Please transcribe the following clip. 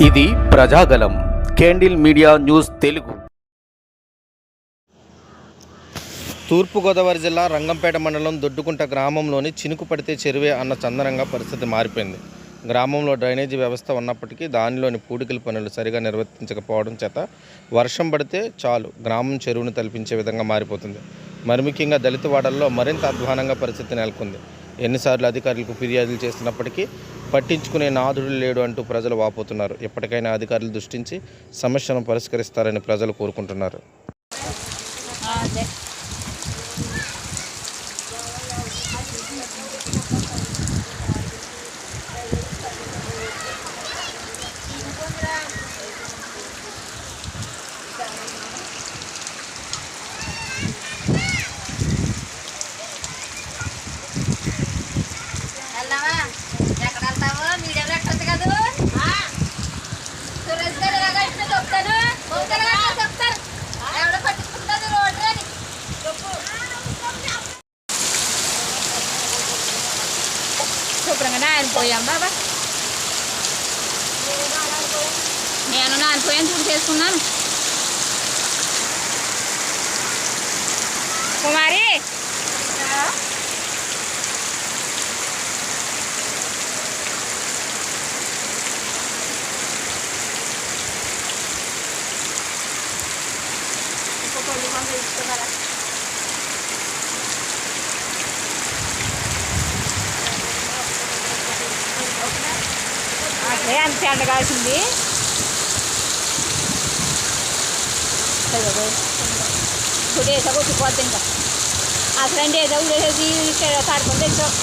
ఇది Prajagalam candle media news Telugu. Thurpugodavari జిల్లా రంగంపేట మండలం దొడ్డుకుంట గ్రామంలోని చినుకు పడితే చెరువే అన్న చందనంగా పరిస్థితి మారిపోయింది. గ్రామంలో డ్రైనేజీ వ్యవస్థ ఉన్నప్పటికీ దానిలోని పూడికల పనులు సరిగా నిర్వర్తించకపోవడం చేత వర్షం పడితే చాలు గ్రామం చెరువును తలపించే విధంగా మారిపోతుంది. మరి ముఖ్యంగా దళిత వాడల్లో మరింత అధ్వానంగా పరిస్థితి నెలకొంది. ఎన్నిసార్లు అధికారులకు ఫిర్యాదులు చేసినప్పటికీ పట్టించుకునే నాదుడు లేడు అంటూ ప్రజలు వాపోతున్నారు. ఎప్పటికైనా అధికారులు దృష్టించి సమస్యను పరిష్కరిస్తారని ప్రజలు కోరుకుంటున్నారు. శుభ్రంగా నానిపోయాం బాబా. నేను నానిపోయాను చూడు చేసుకున్నాను. కుమారి అంత ఎండ కాల్సింది. ఇప్పుడు వేసా కొట్టుకోవద్దు ఇంకా అసలు అండి ఏదో ఉడేసేది తాడుకొని తెచ్చావు.